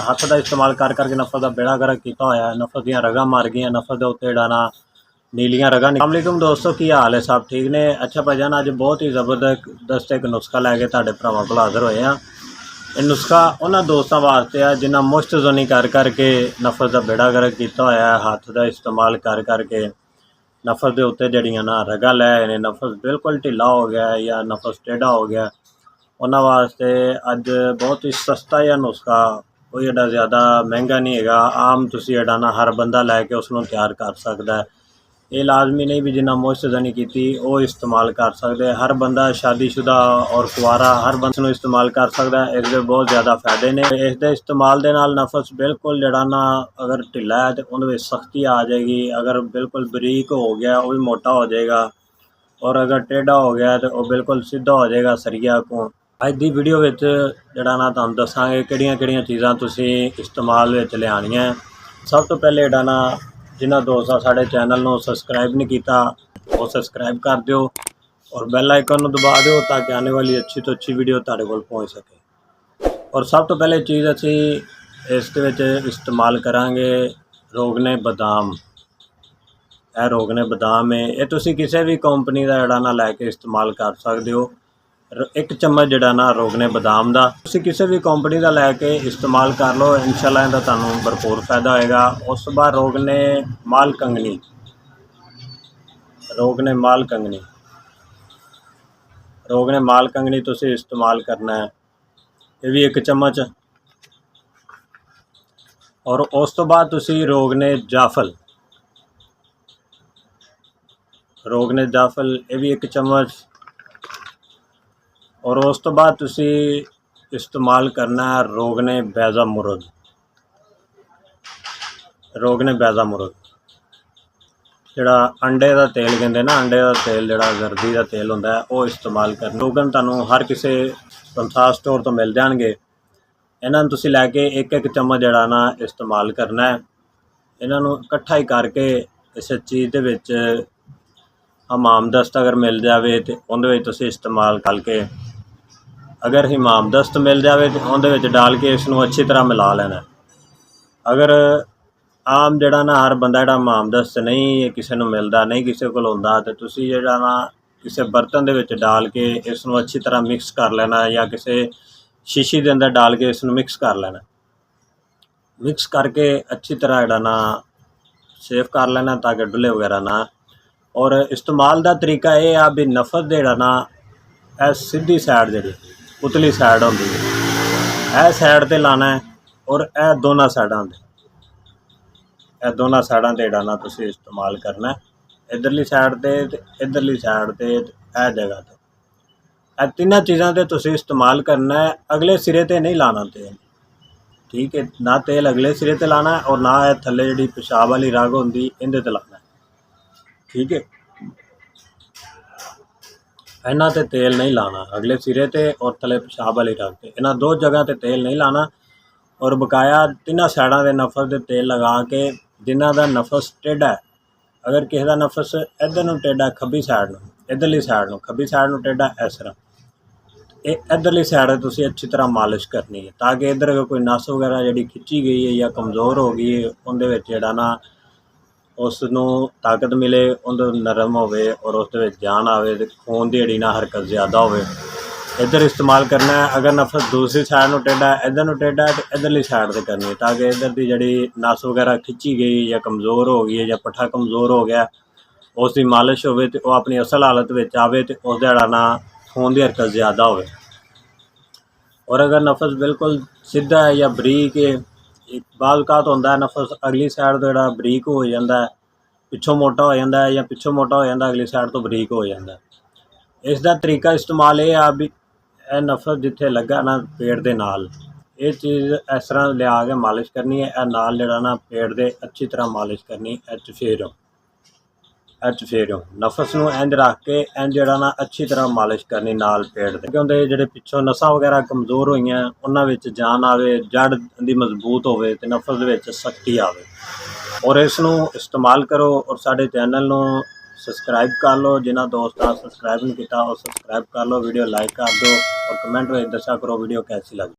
हत्थ का इस्तेमाल कर करके नफरत का बेड़ा गर्क किया होया है। नफरत दी रगां मर गई, नफरत के उत्ते जेड़ा ना नीलियां रगां। अस्सलाम वालेकुम दोस्तों, की हाल है? सब ठीक ने? अच्छा भाईजान, अज बहुत ही जबरदस्त एक नुस्खा लैके तुहाडे भरावां कोल हाज़र होए हैं। ये नुस्खा उन्होंने दोस्तों वास्ते है जिन्हें मुश्तजनी कर करके नफरत का बेड़ा गर्क किया होया है। हत्थ का इस्तेमाल कर करके नफरत के उत्ते जड़ियां ना रगां लै आए ने, नफरत बिल्कुल ढिला हो गया है या नफरत टेढ़ा हो गया, उन्होंने वास्ते अज बहुत ही सस्ता या नुस्खा, कोई एडा ज़्यादा महंगा नहीं है। आम तुसी जेड़ा ना हर बंदा लैके उसनों तैयार कर सकता है। ये लाजमी नहीं भी जिन्ना मुश्तजनी की वो इस्तेमाल कर सकते। हर बंदा शादीशुदा और कुआरा हर बंदे नूं इस्तेमाल कर सकता है। इसके बहुत ज़्यादा फायदे ने। इसके इस्तेमाल दे नाल नफस बिल्कुल जड़ा ना अगर ढिला है तो उन्हें सख्ती आ जाएगी, अगर बिल्कुल बरीक हो गया वो भी मोटा हो जाएगा, और अगर टेढ़ा हो गया तो वह बिल्कुल सीधा हो जाएगा सरिया को। अज की वीडियो में जड़ा ना तुहानूं दसांगे किहड़ियां चीज़ां तुसीं इस्तेमाल विच लिआणियां। सब तो पहले जड़ा ना जिन्होंने दोस्तों साढ़े चैनल को सबसक्राइब नहीं किया वो सबसक्राइब कर दो और बैल आइकन को दबा दो ताकि आने वाली अच्छी तो अच्छी वीडियो तुहाडे कोल पहुँच सके। और सब तो पहले चीज़ असी इसके इस्तेमाल करांगे रोगने बादाम। यह रोगने बादाम है, ये तुसी किसी भी कंपनी का जड़ा ना लैके इस्तेमाल कर सकते हो। एक चम्मच जड़ा ना रोगने बादाम का तुसी किसी भी कंपनी का लैके इस्तेमाल कर लो, इंशाअल्लाह इहदा तुहानूं भरपूर फायदा होएगा। उस बाद रोगने माल कंगनी, रोगने माल कंगनी, रोगने माल कंगनी तुसी इस्तेमाल करना है, ये भी एक चम्मच। और उस तो बाद तुसी रोगने जाफल, रोगने जाफल ये भी एक चम्मच। और उस तो बाद तुसी इस्तेमाल करना है रोगने बैजा मुर्द, रोगने बैजा मुर्द जड़ा अंडे का तेल कहते ना, अंडे का तेल जड़ा गर्दी का तेल होंदा है वो इस्तेमाल करना। रोगन तुहानूं हर किसी संसार स्टोर तो मिल जाएंगे। इन्हां तुसी लैके एक एक चम्मच जड़ा ना इस्तेमाल करना है। इन्हों इकट्ठा ही करके इस चीज़ दे विच हमाम दस्त अगर मिल जाए तो उहदे विच तुसी इस्तेमाल करके, अगर हमाम दस्त मिल जाए तो उहदे डाल के इसनों अच्छी तरह मिला लेना। अगर आम जड़ा ना हर बंदा जड़ा हमाम दस्त नहीं किसी को मिलता, नहीं किसी को होंदा, तो तुसी जड़ा ना किसी बर्तन दे विच डाल के इसनों अच्छी तरह मिक्स कर लेना, या किसी शीशी के अंदर डाल के इसनों मिक्स कर लेना। मिक्स करके अच्छी तरह जड़ा ना सेफ कर लेना ताकि डुले वगैरह ना। और इस्तेमाल का तरीका यह आ भी नफरत जड़ा ना यह सीधी साइड जी उतली साइड होंदी है, यह साइड पर लाना है, और यह दोनों साइडों पर, यह दोनों साइडों पर जड़ा ना तुसी इस्तेमाल करना है। इधरली साइड पर, इधरली साइड पर, यह जगह पर, यह तीनों चीज़ों पर तुसी इस्तेमाल करना है। अगले सिरे पर नहीं लाना तेल, ठीक है ना? तेल अगले सिरे पर लाना है और ना यह थले जी पेशाब वाली रग होंदी इहदे ते लाना है, ठीक है? इन्हां ते तेल नहीं लाना, अगले सिरे ते और थले पेशाब वाली रग ते, इन्हां दो जगह ते तेल नहीं लाना। और बकाया तिना साइडों के नफस दे तेल लगा के, जिन्हां दा नफस टेढ़ा है, अगर किसी का नफस इधर नूं टेढ़ा खब्बी साइड नूं, इधरली साइड नूं खब्बी साइड नूं टेढ़ा इस तरह, ये इधरली साइड तुसी अच्छी तरह मालिश करनी है ताकि इधर अगर कोई नस वगैरह जी खिंची गई है या कमज़ोर हो गई है उहदे विच जिहड़ा ना उसनूं ताकत मिले, उहदे नरम होवे और उस जान आवे, ते खून की जिहड़ी ना हरकत ज़्यादा होवे। इधर इस्तेमाल करना है। अगर नफस दूसरी साइड नूं टेढ़ा है, इधर नूं टेढ़ा है, तो इधरली साइड से करनी है ताकि इधर की जिहड़ी नस वगैरह खिंची गई या कमज़ोर हो गई है या पट्ठा कमज़ोर हो गया उसकी मालिश होवे तो वह अपनी असल हालत में आवे, तो उसका जिहड़ा ना खून की हरकत ज़्यादा होवे। और अगर नफस बिल्कुल सीधा है या बरीक है, बाज़ औकात होंदा है नफस अगली साइड तो जिहड़ा बरीक हो जाता है, पिछों मोटा हो जाता है, या पिछों मोटा हो जाता अगली साइड तो बरीक हो जाता है। इसका तरीका इस्तेमाल ये आ भी यह नफस जिथे लगा ना पेट के नाल, ये चीज़ इस तरह लिया के मालिश करनी है। यह नाल जड़ा ना पेट के अच्छी तरह मालिश करनी, एच फेरो नफस नूं इंज रख के इंज जड़ा ना अच्छी तरह मालिश करनी नाल पेट दे, क्योंकि जिहड़े पिछों नसां वगैरह कमज़ोर होईयां उन्हां विच जान आवे, जड़ दी मजबूत होवे ते नफस दे विच सख्ती आवे। और इसनूं इस्तेमाल करो और साडे चैनल नूं सबसक्राइब कर लो। जिन्हां दोस्तां सबसक्राइब नहीं किया वो सबसक्राइब कर लो, वीडियो लाइक कर दो और कमेंट में दस्या करो वीडियो कैसी लगी।